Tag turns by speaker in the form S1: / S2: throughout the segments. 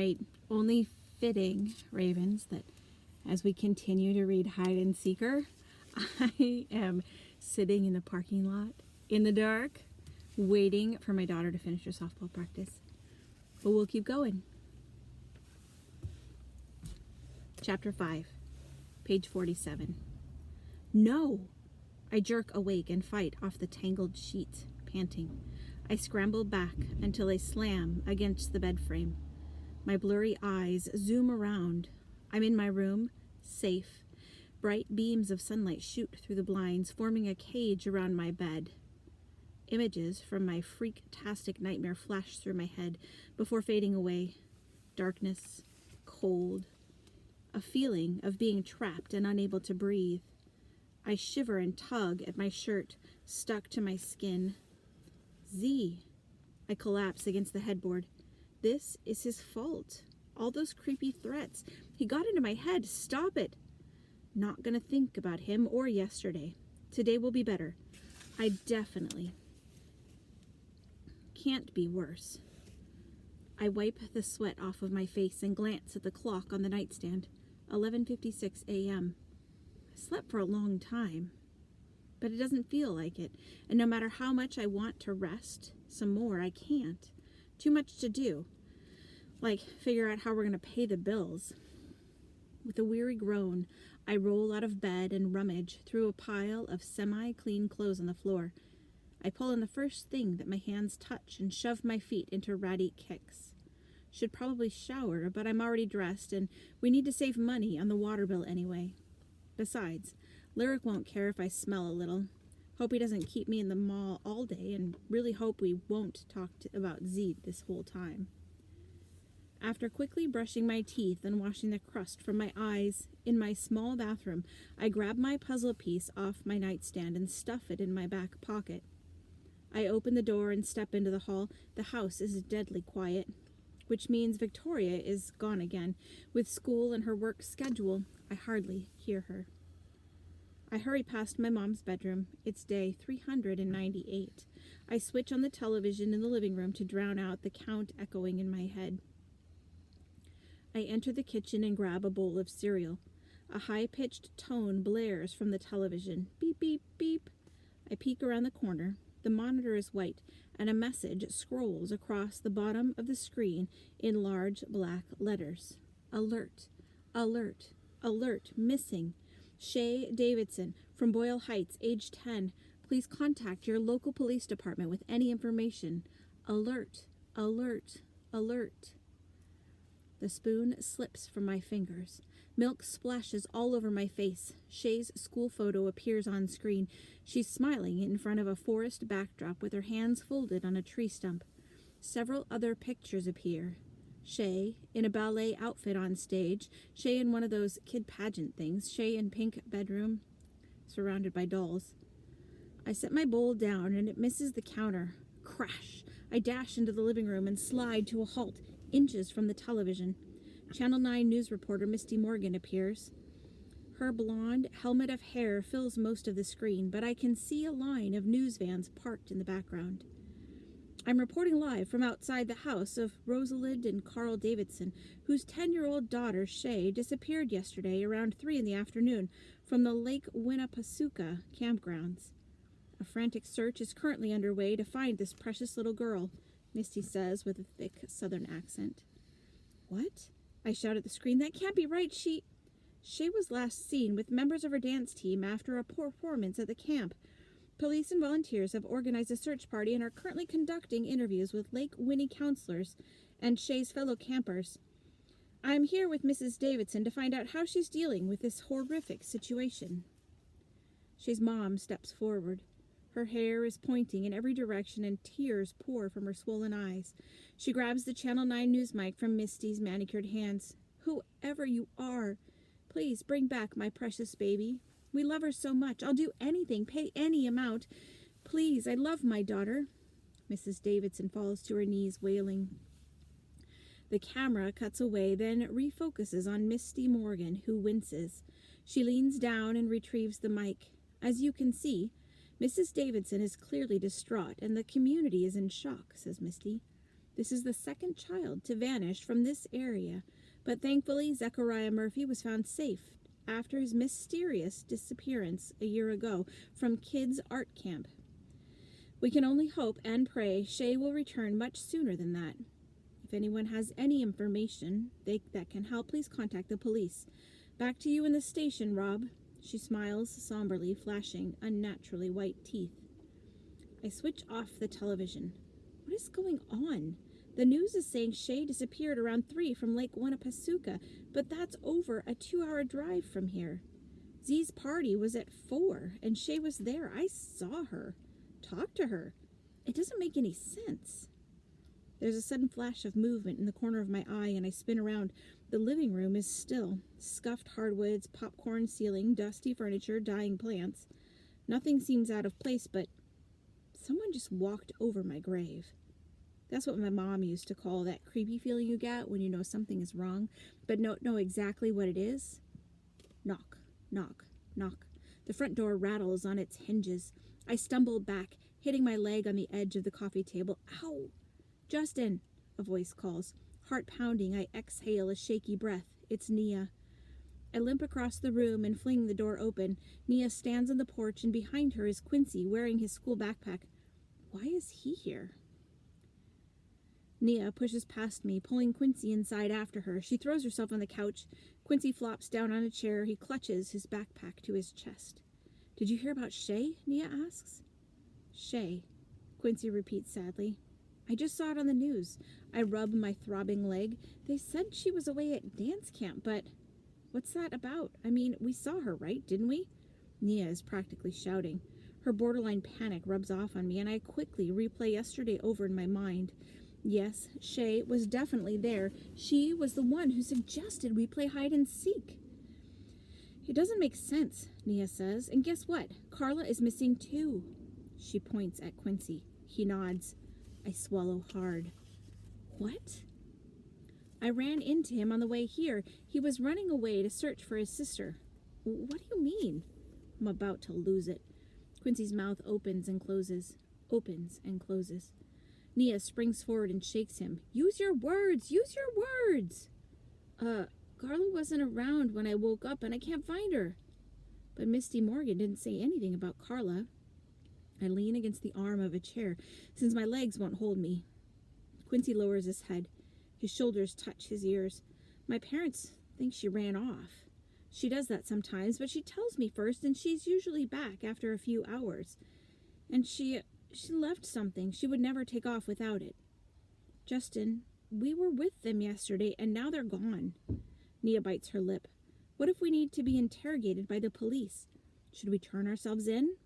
S1: right. Only fitting, Ravens, that as we continue to read Hide and Seeker, I am sitting in the parking lot in the dark, waiting for my daughter to finish her softball practice. But we'll keep going. Chapter 5, page 47. No! I jerk awake and fight off the tangled sheets, panting. I scramble back until I slam against the bed frame. My blurry eyes zoom around. I'm in my room, safe. Bright beams of sunlight shoot through the blinds, forming a cage around my bed. Images from my freak-tastic nightmare flash through my head before fading away. Darkness, cold, a feeling of being trapped and unable to breathe. I shiver and tug at my shirt, stuck to my skin. Z. I collapse against the headboard. This is his fault. All those creepy threats. He got into my head. Stop it. Not gonna think about him or yesterday. Today will be better. I definitely can't be worse. I wipe the sweat off of my face and glance at the clock on the nightstand. 11:56 a.m. I slept for a long time, but it doesn't feel like it. And no matter how much I want to rest some more, I can't. Too much to do. Like figure out how we're going to pay the bills. With a weary groan, I roll out of bed and rummage through a pile of semi-clean clothes on the floor. I pull in the first thing that my hands touch and shove my feet into ratty kicks. Should probably shower, but I'm already dressed and we need to save money on the water bill anyway. Besides, Lyric won't care if I smell a little. Hope he doesn't keep me in the mall all day and really hope we won't talk about Z this whole time. After quickly brushing my teeth and washing the crust from my eyes in my small bathroom, I grab my puzzle piece off my nightstand and stuff it in my back pocket. I open the door and step into the hall. The house is deadly quiet, which means Victoria is gone again. With school and her work schedule, I hardly hear her. I hurry past my mom's bedroom. It's day 398. I switch on the television in the living room to drown out the count echoing in my head. I enter the kitchen and grab a bowl of cereal. A high-pitched tone blares from the television. Beep, beep, beep. I peek around the corner. The monitor is white, and a message scrolls across the bottom of the screen in large black letters. Alert, alert, alert, missing. Shay Davidson from Boyle Heights, age 10. Please contact your local police department with any information. Alert, alert, alert. The spoon slips from my fingers. Milk splashes all over my face. Shay's school photo appears on screen. She's smiling in front of a forest backdrop with her hands folded on a tree stump. Several other pictures appear. Shay in a ballet outfit on stage. Shay in one of those kid pageant things. Shay in pink bedroom, surrounded by dolls. I set my bowl down and it misses the counter. Crash! I dash into the living room and slide to a halt, inches from the television. Channel 9 news reporter Misty Morgan appears. Her blonde helmet of hair fills most of the screen, but I can see a line of news vans parked in the background. I'm reporting live from outside the house of Rosalind and Carl Davidson, whose 10-year-old daughter, Shay, disappeared yesterday around 3 in the afternoon from the Lake Winnepesaukah campgrounds. A frantic search is currently underway to find this precious little girl, Misty says with a thick southern accent. What? I shout at the screen. That can't be right. Shay was last seen with members of her dance team after a performance at the camp. Police and volunteers have organized a search party and are currently conducting interviews with Lake Winnie counselors and Shay's fellow campers. I'm here with Mrs. Davidson to find out how she's dealing with this horrific situation. Shay's mom steps forward. Her hair is pointing in every direction and tears pour from her swollen eyes. She grabs the Channel 9 news mic from Misty's manicured hands. Whoever you are, please bring back my precious baby. We love her so much. I'll do anything, pay any amount. Please, I love my daughter. Mrs. Davidson falls to her knees, wailing. The camera cuts away, then refocuses on Misty Morgan, who winces. She leans down and retrieves the mic. As you can see, Mrs. Davidson is clearly distraught, and the community is in shock, says Misty. This is the second child to vanish from this area, but thankfully Zechariah Murphy was found safe after his mysterious disappearance a year ago from Kids Art Camp. We can only hope and pray Shay will return much sooner than that. If anyone has any information that can help, please contact the police. Back to you in the station, Rob. She smiles somberly, flashing unnaturally white teeth. I switch off the television. What is going on? The news is saying Shay disappeared around 3 from Lake Winnipesaukee, but that's over a 2-hour drive from here. Z's party was at 4, and Shay was there. I saw her. Talked to her. It doesn't make any sense. There's a sudden flash of movement in the corner of my eye, and I spin around. The living room is still. Scuffed hardwoods, popcorn ceiling, dusty furniture, dying plants. Nothing seems out of place, but someone just walked over my grave. That's what my mom used to call that creepy feeling you get when you know something is wrong, but don't know exactly what it is. Knock, knock, knock. The front door rattles on its hinges. I stumble back, hitting my leg on the edge of the coffee table. Ow! Justin, a voice calls. Heart pounding, I exhale a shaky breath. It's Nia. I limp across the room and fling the door open. Nia stands on the porch, and behind her is Quincy, wearing his school backpack. Why is he here? Nia pushes past me, pulling Quincy inside after her. She throws herself on the couch. Quincy flops down on a chair. He clutches his backpack to his chest. Did you hear about Shay? Nia asks. Shay, Quincy repeats sadly. I just saw it on the news. I rub my throbbing leg. They said she was away at dance camp, but what's that about? I mean, we saw her, right? Didn't we? Nia is practically shouting. Her borderline panic rubs off on me, and I quickly replay yesterday over in my mind. Yes, Shay was definitely there. She was the one who suggested we play hide and seek. It doesn't make sense, Nia says. And guess what? Carla is missing too. She points at Quincy. He nods. I swallow hard. What? I ran into him on the way here. He was running away to search for his sister. What do you mean? I'm about to lose it. Quincy's mouth opens and closes. Opens and closes. Nia springs forward and shakes him. Use your words! Use your words! Carla wasn't around when I woke up and I can't find her. But Misty Morgan didn't say anything about Carla. I lean against the arm of a chair, since my legs won't hold me. Quincy lowers his head. His shoulders touch his ears. My parents think she ran off. She does that sometimes, but she tells me first, and she's usually back after a few hours. And she left something. She would never take off without it. Justin, we were with them yesterday, and now they're gone. Nia bites her lip. What if we need to be interrogated by the police? Should we turn ourselves in?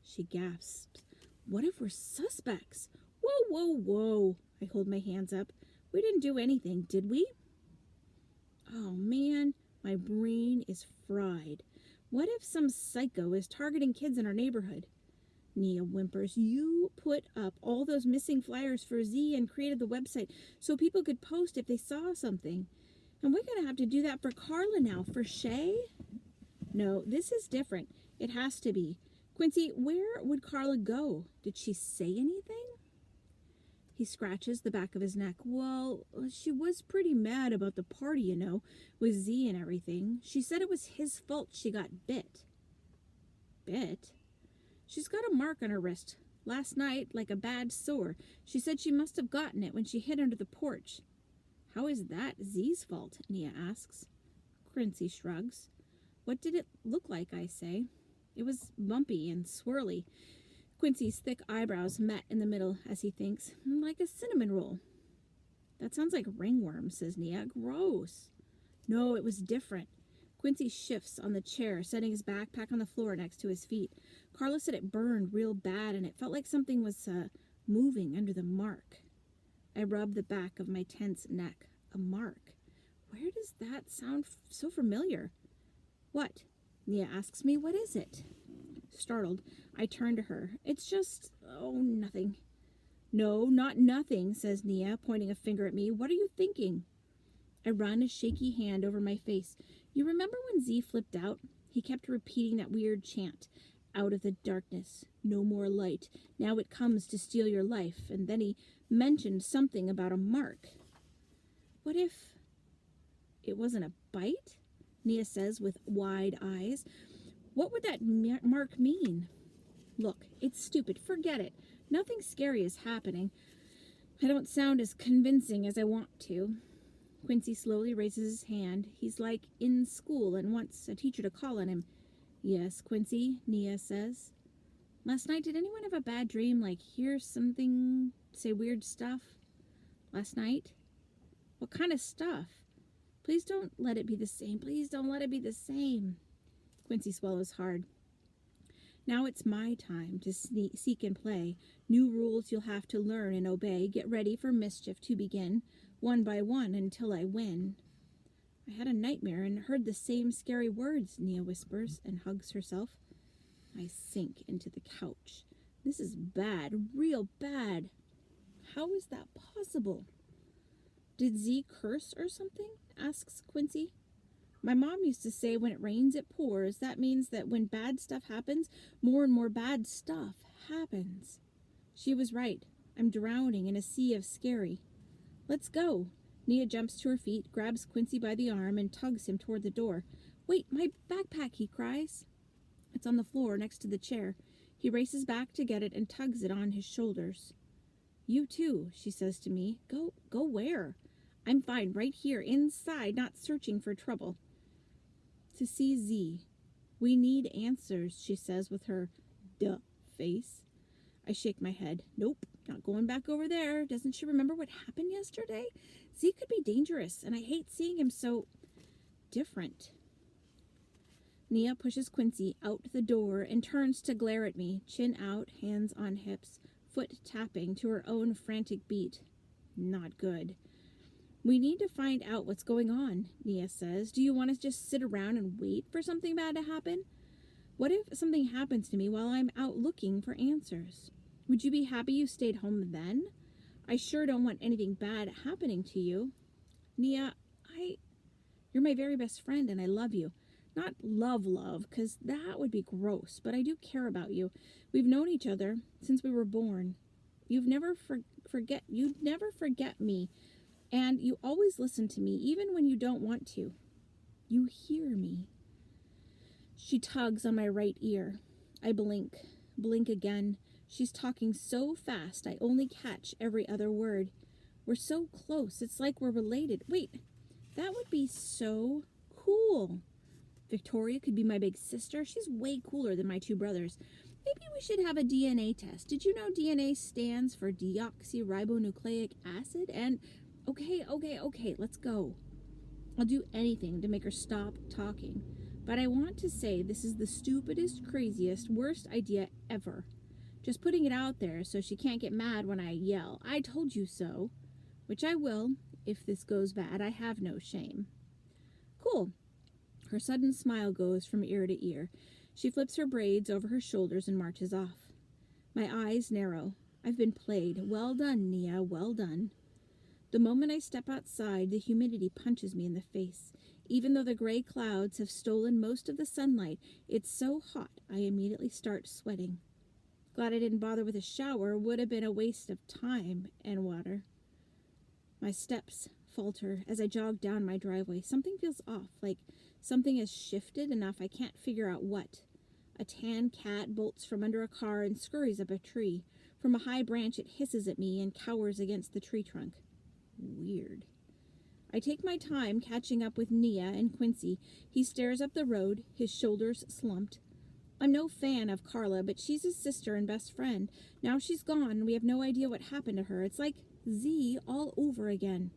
S1: She gasps. What if we're suspects? Whoa, whoa, whoa. I hold my hands up. We didn't do anything, did we? Oh, man, my brain is fried. What if some psycho is targeting kids in our neighborhood? Nia whimpers. You put up all those missing flyers for Z and created the website so people could post if they saw something. And we're going to have to do that for Carla now. For Shay? No, this is different. It has to be. Quincy, where would Carla go? Did she say anything? He scratches the back of his neck. Well, she was pretty mad about the party, you know, with Z and everything. She said it was his fault she got bit. Bit? She's got a mark on her wrist. Last night, like a bad sore. She said she must have gotten it when she hid under the porch. How is that Z's fault? Nia asks. Quincy shrugs. What did it look like, I say? It was bumpy and swirly. Quincy's thick eyebrows met in the middle as he thinks, like a cinnamon roll. That sounds like ringworm, says Nia. Gross. No, it was different. Quincy shifts on the chair, setting his backpack on the floor next to his feet. Carla said it burned real bad, and it felt like something was moving under the mark. I rub the back of my tense neck. A mark. Where does that sound so familiar? What? Nia asks me. What is it? Startled, I turn to her. It's just, nothing. No, not nothing, says Nia, pointing a finger at me. What are you thinking? I run a shaky hand over my face. You remember when Z flipped out? He kept repeating that weird chant. Out of the darkness, no more light. Now it comes to steal your life. And then he mentioned something about a mark. What if it wasn't a bite? Nia says with wide eyes. What would that mark mean? Look, it's stupid. Forget it. Nothing scary is happening. I don't sound as convincing as I want to. Quincy slowly raises his hand. He's like in school and wants a teacher to call on him. Yes, Quincy, Nia says. Last night, did anyone have a bad dream, like hear something, say weird stuff? Last night? What kind of stuff? Please don't let it be the same. Please don't let it be the same. Quincy swallows hard. Now it's my time to seek and play. New rules you'll have to learn and obey. Get ready for mischief to begin, one by one until I win. I had a nightmare and heard the same scary words, Nia whispers and hugs herself. I sink into the couch. This is bad, real bad. How is that possible? Did Z curse or something? Asks Quincy. My mom used to say when it rains, it pours. That means that when bad stuff happens, more and more bad stuff happens. She was right. I'm drowning in a sea of scary. Let's go. Nia jumps to her feet, grabs Quincy by the arm, and tugs him toward the door. Wait, my backpack, he cries. It's on the floor next to the chair. He races back to get it and tugs it on his shoulders. You too, she says to me. Go where? I'm fine right here, inside, not searching for trouble. To see Z. We need answers, she says with her duh face. I shake my head. Nope, not going back over there. Doesn't she remember what happened yesterday? Z could be dangerous, and I hate seeing him so different. Nia pushes Quincy out the door and turns to glare at me, chin out, hands on hips, foot tapping to her own frantic beat. Not good. We need to find out what's going on, Nia says. Do you want to just sit around and wait for something bad to happen? What if something happens to me while I'm out looking for answers? Would you be happy you stayed home then? I sure don't want anything bad happening to you. Nia, you're my very best friend and I love you. Not love, because that would be gross, but I do care about you. We've known each other since we were born. You'd never forget me. And you always listen to me, even when you don't want to. You hear me. She tugs on my right ear. I blink again. She's talking so fast, I only catch every other word. We're so close, it's like we're related. Wait, that would be so cool. Victoria could be my big sister. She's way cooler than my two brothers. Maybe we should have a DNA test. Did you know DNA stands for deoxyribonucleic acid? And Okay, let's go. I'll do anything to make her stop talking. But I want to say this is the stupidest, craziest, worst idea ever. Just putting it out there so she can't get mad when I yell, I told you so. Which I will, if this goes bad. I have no shame. Cool. Her sudden smile goes from ear to ear. She flips her braids over her shoulders and marches off. My eyes narrow. I've been played. Well done, Nia, well done. The moment I step outside, the humidity punches me in the face. Even though the gray clouds have stolen most of the sunlight, it's so hot I immediately start sweating. Glad I didn't bother with a shower. Would have been a waste of time and water. My steps falter as I jog down my driveway. Something feels off, like something has shifted enough I can't figure out what. A tan cat bolts from under a car and scurries up a tree. From a high branch it hisses at me and cowers against the tree trunk. Weird. I take my time catching up with Nia and Quincy. He stares up the road, his shoulders slumped. I'm no fan of Carla, but she's his sister and best friend. Now she's gone and we have no idea what happened to her. It's like Z all over again.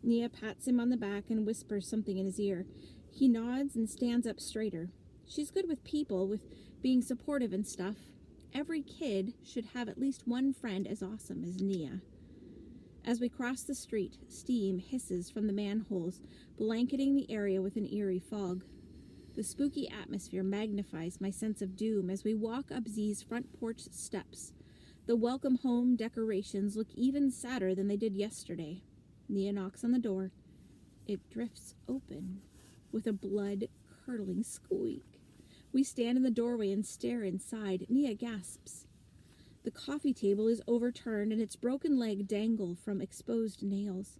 S1: Nia pats him on the back and whispers something in his ear. He nods and stands up straighter. She's good with people, with being supportive and stuff. Every kid should have at least one friend as awesome as Nia. As we cross the street, steam hisses from the manholes, blanketing the area with an eerie fog. The spooky atmosphere magnifies my sense of doom as we walk up Z's front porch steps. The welcome home decorations look even sadder than they did yesterday. Nia knocks on the door. It drifts open with a blood-curdling squeak. We stand in the doorway and stare inside. Nia gasps. The coffee table is overturned and its broken leg dangle from exposed nails.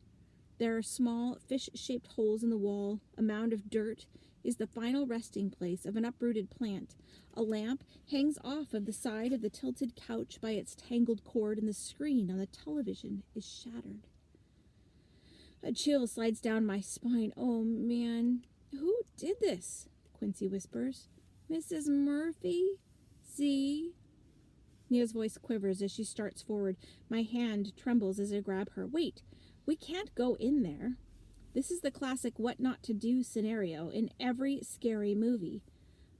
S1: There are small, fish-shaped holes in the wall. A mound of dirt is the final resting place of an uprooted plant. A lamp hangs off of the side of the tilted couch by its tangled cord, and the screen on the television is shattered. A chill slides down my spine. Oh, man. Who did this? Quincy whispers. Mrs. Murphy? Z? Nia's voice quivers as she starts forward. My hand trembles as I grab her. Wait, we can't go in there. This is the classic what not to do scenario in every scary movie.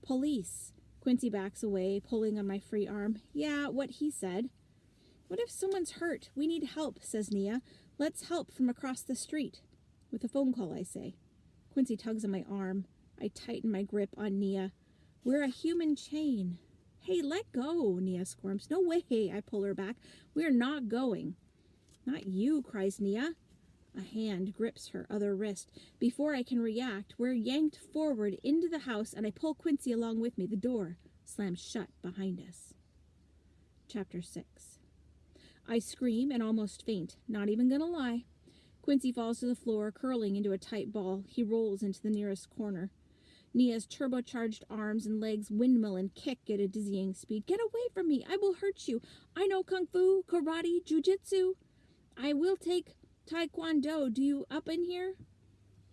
S1: Police. Quincy backs away, pulling on my free arm. Yeah, what he said. What if someone's hurt? We need help, says Nia. Let's help from across the street. With a phone call, I say. Quincy tugs on my arm. I tighten my grip on Nia. We're a human chain. Hey, let go, Nia squirms. No way, I pull her back. We're not going. Not you, cries Nia. A hand grips her other wrist. Before I can react, we're yanked forward into the house, and I pull Quincy along with me. The door slams shut behind us. Chapter 6. I scream and almost faint. Not even gonna lie. Quincy falls to the floor, curling into a tight ball. He rolls into the nearest corner. Nia's turbocharged arms and legs windmill and kick at a dizzying speed. Get away from me! I will hurt you! I know kung fu, karate, jujitsu. I will take taekwondo. Do you up in here?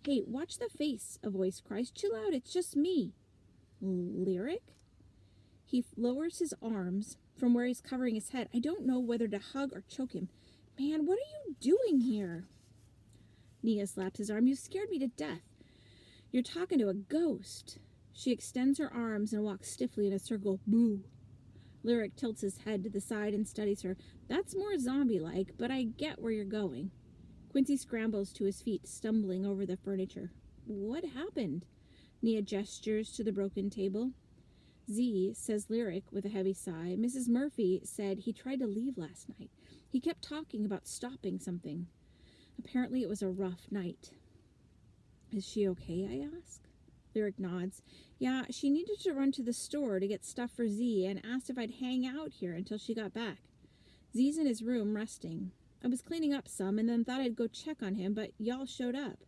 S1: Hey, watch the face, a voice cries. Chill out, it's just me. Lyric? He lowers his arms from where he's covering his head. I don't know whether to hug or choke him. Man, what are you doing here? Nia slaps his arm. You scared me to death. You're talking to a ghost. She extends her arms and walks stiffly in a circle. Boo. Lyric tilts his head to the side and studies her. That's more zombie-like, but I get where you're going. Quincy scrambles to his feet, stumbling over the furniture. What happened? Nia gestures to the broken table. Z, says Lyric with a heavy sigh. Mrs. Murphy said he tried to leave last night. He kept talking about stopping something. Apparently it was a rough night. Is she okay, I ask? Lyric nods. Yeah, she needed to run to the store to get stuff for Z and asked if I'd hang out here until she got back. Z's in his room resting. I was cleaning up some and then thought I'd go check on him, but y'all showed up.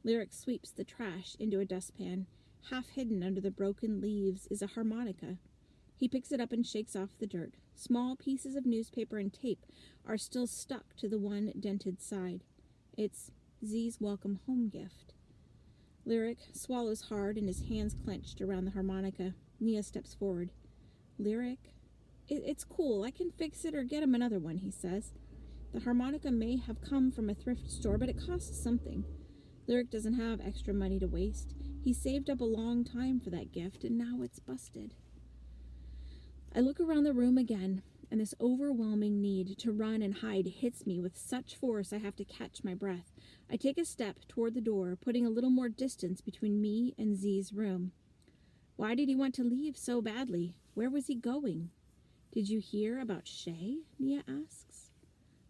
S1: Lyric sweeps the trash into a dustpan. Half hidden under the broken leaves is a harmonica. He picks it up and shakes off the dirt. Small pieces of newspaper and tape are still stuck to the one dented side. It's Z's welcome home gift. Lyric swallows hard and his hands clenched around the harmonica. Nia steps forward. Lyric? It's cool. I can fix it or get him another one, he says. The harmonica may have come from a thrift store, but it costs something. Lyric doesn't have extra money to waste. He saved up a long time for that gift, and now it's busted. I look around the room again, and this overwhelming need to run and hide hits me with such force I have to catch my breath. I take a step toward the door, putting a little more distance between me and Z's room. Why did he want to leave so badly? Where was he going? Did you hear about Shay? Nia asks.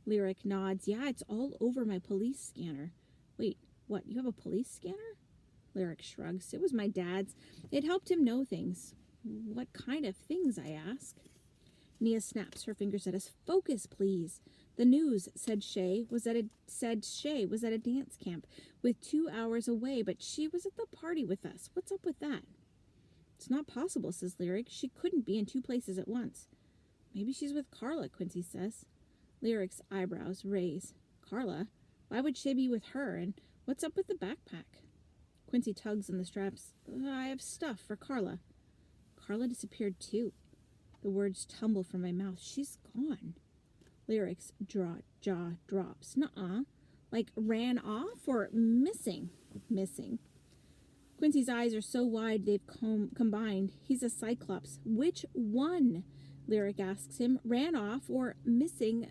S1: Lyric nods. Yeah, it's all over my police scanner. Wait, what, you have a police scanner? Lyric shrugs. It was my dad's. It helped him know things. What kind of things, I ask. Nia snaps her fingers at us. Focus, please. The news said Shay was at a dance camp with 2 hours away, but she was at the party with us. What's up with that? It's not possible, says Lyric. She couldn't be in 2 places at once. Maybe she's with Carla, Quincy says. Lyric's eyebrows raise. Carla? Why would Shay be with her? And what's up with the backpack? Quincy tugs on the straps. I have stuff for Carla. Carla disappeared too. The words tumble from my mouth. She's gone. Lyric's jaw drops. Nuh-uh. Like ran off or missing? Missing. Quincy's eyes are so wide they've combined. He's a cyclops. Which one? Lyric asks him. Ran off or missing?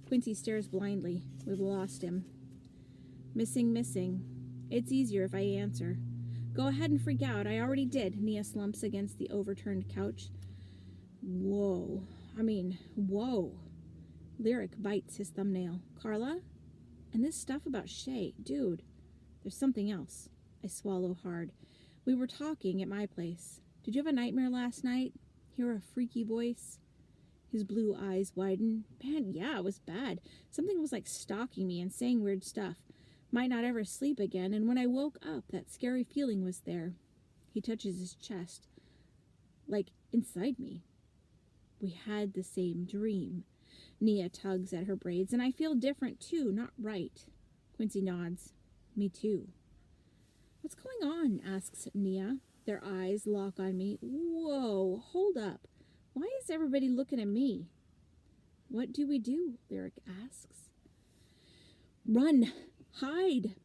S1: Quincy stares blindly. We've lost him. Missing. It's easier if I answer. Go ahead and freak out. I already did. Nia slumps against the overturned couch. Whoa. Lyric bites his thumbnail. Carla? And this stuff about Shay. Dude, there's something else. I swallow hard. We were talking at my place. Did you have a nightmare last night? Hear a freaky voice? His blue eyes widen. Man, yeah, it was bad. Something was like stalking me and saying weird stuff. Might not ever sleep again, and when I woke up, that scary feeling was there. He touches his chest, like inside me. We had the same dream. Nia tugs at her braids, and I feel different too, not right. Quincy nods. Me too. What's going on? Asks Nia. Their eyes lock on me. Whoa, hold up. Why is everybody looking at me? What do we do? Lyric asks. Run! Hide!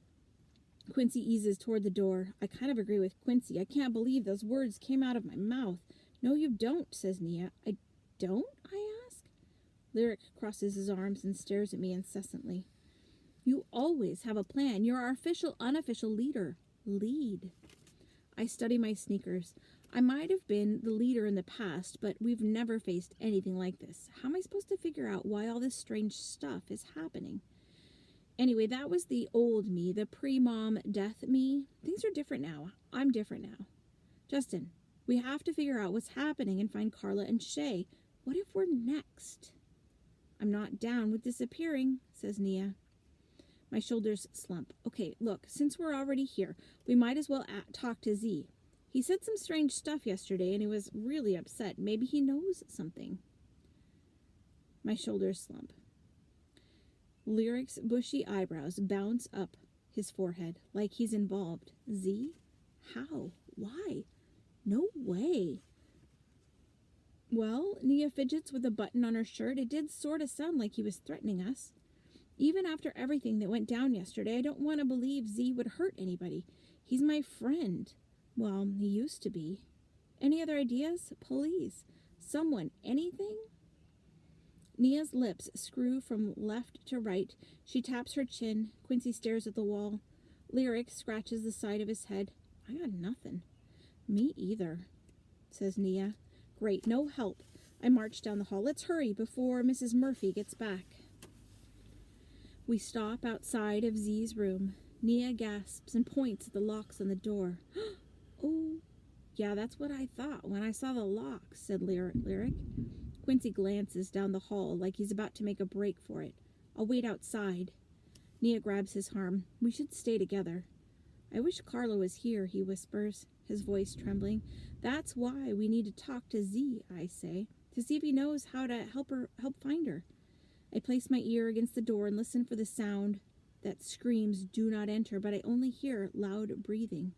S1: Quincy eases toward the door. I kind of agree with Quincy. I can't believe those words came out of my mouth. No, you don't, says Nia. I don't? I ask. Lyric crosses his arms and stares at me incessantly. You always have a plan. You're our official, unofficial leader. Lead. I study my sneakers. I might have been the leader in the past, but we've never faced anything like this. How am I supposed to figure out why all this strange stuff is happening? Anyway, that was the old me, the pre-mom death me. Things are different now. I'm different now. Justin, we have to figure out what's happening and find Carla and Shay. What if we're next? I'm not down with disappearing, says Nia. My shoulders slump. Okay, look, since we're already here, we might as well talk to Z. He said some strange stuff yesterday and he was really upset. Maybe he knows something. My shoulders slump. Lyric's bushy eyebrows bounce up his forehead like he's involved. Z? How? Why? No way. Well, Nia fidgets with a button on her shirt. It did sort of sound like he was threatening us. Even after everything that went down yesterday, I don't want to believe Z would hurt anybody. He's my friend. Well, he used to be. Any other ideas? Please. Someone. Anything? Nia's lips screw from left to right. She taps her chin. Quincy stares at the wall. Lyric scratches the side of his head. I got nothing. Me either, says Nia. Great, no help. I march down the hall. Let's hurry before Mrs. Murphy gets back. We stop outside of Z's room. Nia gasps and points at the locks on the door. Oh, yeah, that's what I thought when I saw the locks, said Lyric. Quincy glances down the hall like he's about to make a break for it. I'll wait outside. Nia grabs his arm. We should stay together. I wish Carla was here, he whispers, his voice trembling. That's why we need to talk to Z, I say, to see if he knows how to help find her. I place my ear against the door and listen for the sound that screams, do not enter, but I only hear loud breathing.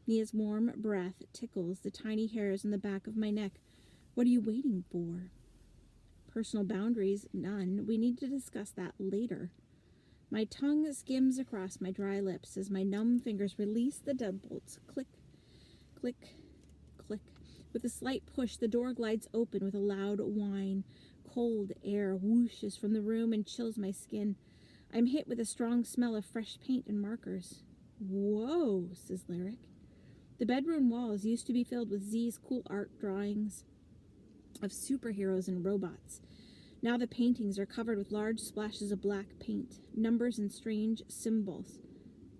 S1: Nia's warm breath tickles the tiny hairs on the back of my neck. What are you waiting for? Personal boundaries, none. We need to discuss that later. My tongue skims across my dry lips as my numb fingers release the deadbolts. Click, click, click. With a slight push, the door glides open with a loud whine. Cold air whooshes from the room and chills my skin. I'm hit with a strong smell of fresh paint and markers. Whoa, says Lyric. The bedroom walls used to be filled with Z's cool art drawings of superheroes and robots. Now the paintings are covered with large splashes of black paint, numbers and strange symbols.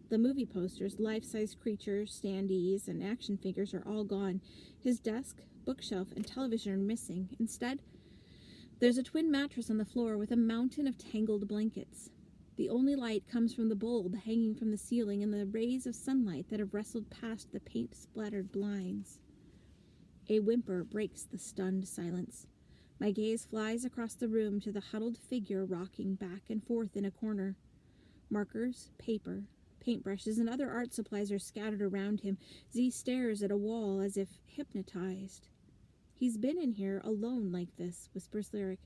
S1: The movie posters, life-size creatures, standees, and action figures are all gone. His desk, bookshelf, and television are missing. Instead, there's a twin mattress on the floor with a mountain of tangled blankets. The only light comes from the bulb hanging from the ceiling and the rays of sunlight that have wrestled past the paint-splattered blinds. A whimper breaks the stunned silence. My gaze flies across the room to the huddled figure rocking back and forth in a corner. Markers, paper, paintbrushes, and other art supplies are scattered around him. Z stares at a wall as if hypnotized. He's been in here alone like this, whispers Lyric.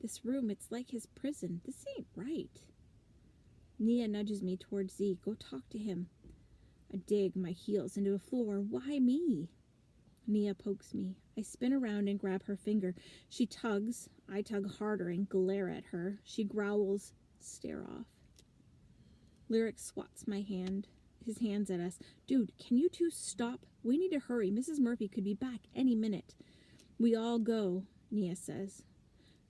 S1: This room, it's like his prison. This ain't right. Nia nudges me towards Z. Go talk to him. I dig my heels into the floor. Why me? Nia pokes me. I spin around and grab her finger. She tugs. I tug harder and glare at her. She growls, stare off. Lyric swats his hands at us. Dude, can you two stop? We need to hurry. Mrs. Murphy could be back any minute. We all go, Nia says.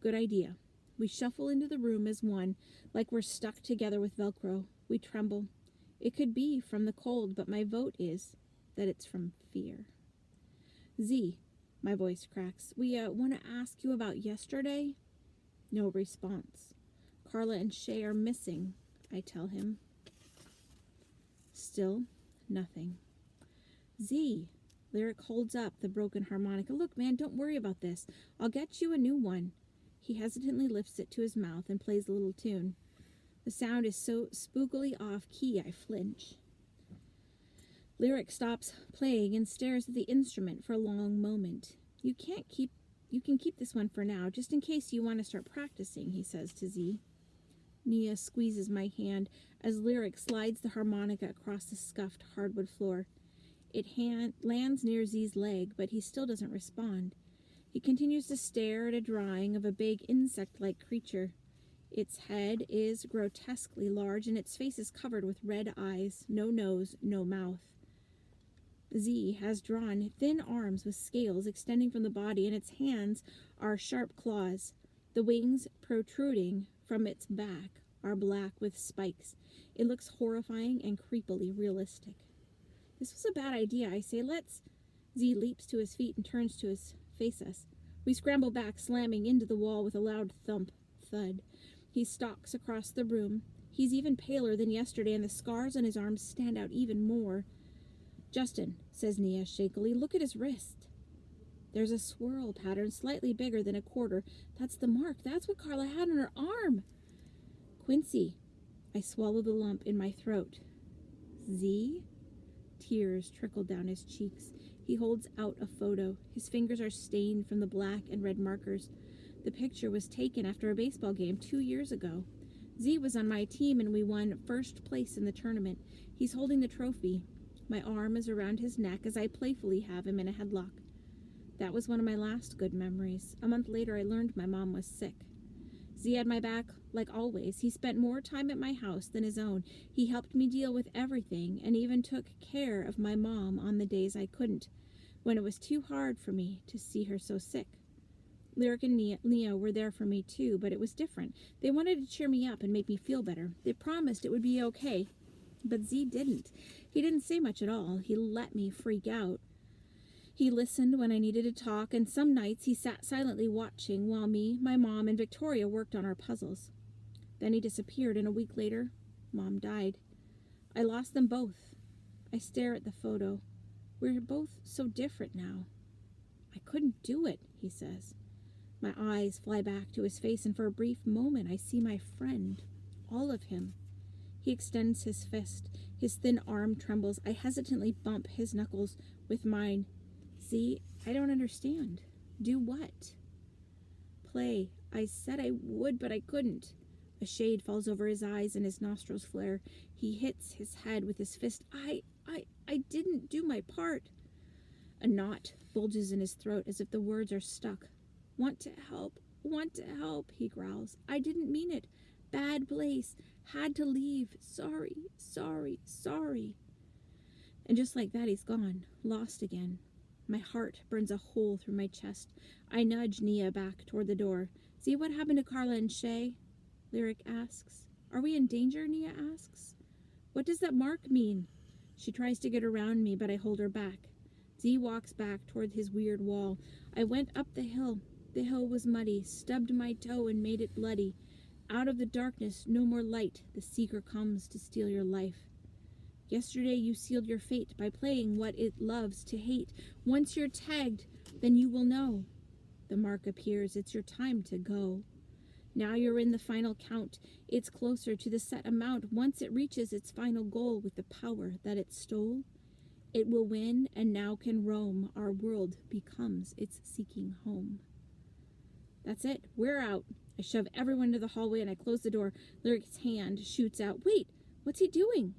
S1: Good idea. We shuffle into the room as one, like we're stuck together with Velcro. We tremble. It could be from the cold, but my vote is that it's from fear. Z, My voice cracks. We want to ask you about yesterday? No response. Carla and Shay are missing, I tell him. Still, nothing. Z. Lyric holds up the broken harmonica. Look, man, don't worry about this. I'll get you a new one. He hesitantly lifts it to his mouth and plays a little tune. The sound is so spookily off key, I flinch. Lyric stops playing and stares at the instrument for a long moment. You can keep this one for now, just in case you want to start practicing, he says to Z. Nia squeezes my hand as Lyric slides the harmonica across the scuffed hardwood floor. It lands near Z's leg, but he still doesn't respond. He continues to stare at a drawing of a big insect-like creature. Its head is grotesquely large, and its face is covered with red eyes, no nose, no mouth. Z has drawn thin arms with scales extending from the body, and its hands are sharp claws. The wings protruding from its back are black with spikes. It looks horrifying and creepily realistic. This was a bad idea, I say. Let's... Z leaps to his feet and turns to face us. We scramble back, slamming into the wall with a loud thud. He stalks across the room. He's even paler than yesterday, and the scars on his arms stand out even more. Justin, says Nia shakily, look at his wrist. There's a swirl pattern slightly bigger than a quarter. That's the mark. That's what Carla had on her arm. Quincy. I swallow the lump in my throat. Z? Tears trickle down his cheeks. He holds out a photo. His fingers are stained from the black and red markers. The picture was taken after a baseball game 2 years ago. Z was on my team and we won first place in the tournament. He's holding the trophy. My arm is around his neck as I playfully have him in a headlock. That was one of my last good memories. A month later, I learned my mom was sick. Z had my back like always. He spent more time at my house than his own. He helped me deal with everything and even took care of my mom on the days I couldn't, when it was too hard for me to see her so sick. Lyric and Nia were there for me too, but it was different. They wanted to cheer me up and make me feel better. They promised it would be okay. But Z didn't. He didn't say much at all. He let me freak out. He listened when I needed to talk, and some nights he sat silently watching while me, my mom, and Victoria worked on our puzzles. Then he disappeared, and a week later, Mom died. I lost them both. I stare at the photo. We're both so different now. I couldn't do it, he says. My eyes fly back to his face, and for a brief moment I see my friend, all of him. He extends his fist. His thin arm trembles. I hesitantly bump his knuckles with mine. Z, I don't understand. Do what? Play. I said I would, but I couldn't. A shade falls over his eyes and his nostrils flare. He hits his head with his fist. I didn't do my part. A knot bulges in his throat as if the words are stuck. Want to help, he growls. I didn't mean it. Bad place. Had to leave. Sorry. And just like that, he's gone. Lost again. My heart burns a hole through my chest. I nudge Nia back toward the door. See what happened to Carla and Shay? Lyric asks. Are we in danger? Nia asks. What does that mark mean? She tries to get around me, but I hold her back. Z walks back toward his weird wall. I went up the hill. The hill was muddy, stubbed my toe and made it bloody. Out of the darkness, no more light, the seeker comes to steal your life. Yesterday you sealed your fate by playing what it loves to hate. Once you're tagged, then you will know. The mark appears, it's your time to go. Now you're in the final count. It's closer to the set amount. Once it reaches its final goal with the power that it stole, it will win and now can roam. Our world becomes its seeking home. That's it. We're out. I shove everyone into the hallway and I close the door. Lyric's hand shoots out. Wait, what's he doing?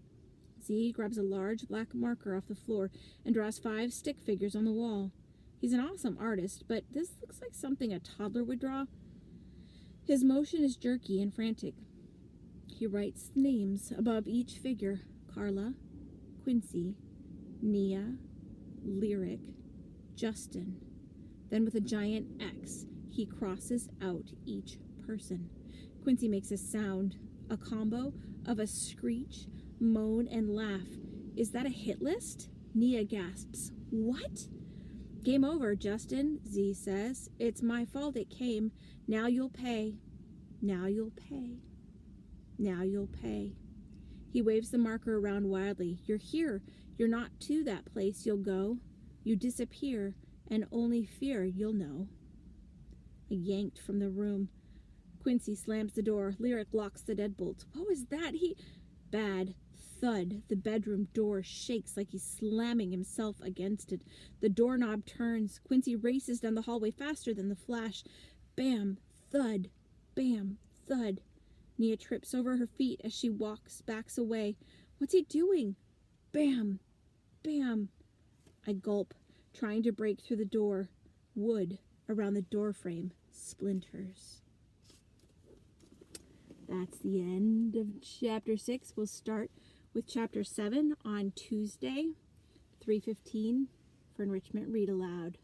S1: Z grabs a large black marker off the floor and draws 5 stick figures on the wall. He's an awesome artist, but this looks like something a toddler would draw. His motion is jerky and frantic. He writes the names above each figure. Carla, Quincy, Nia, Lyric, Justin. Then with a giant X, he crosses out each person. Quincy makes a sound, a combo of a screech, moan, and laugh. Is that a hit list? Nia gasps. What? Game over, Justin, Z says. It's my fault it came. Now you'll pay. Now you'll pay. Now you'll pay. He waves the marker around wildly. You're here. You're not to that place you'll go. You disappear, and only fear you'll know. Yanked from the room. Quincy slams the door. Lyric locks the deadbolts. What was that? Bad. Thud. The bedroom door shakes like he's slamming himself against it. The doorknob turns. Quincy races down the hallway faster than the flash. Bam. Thud. Bam. Thud. Nia trips over her feet as she backs away. What's he doing? Bam. Bam. I gulp, trying to break through the door. Wood around the doorframe splinters. That's the end of chapter 6. We'll start with chapter 7 on Tuesday, 3:15 for Enrichment Read Aloud.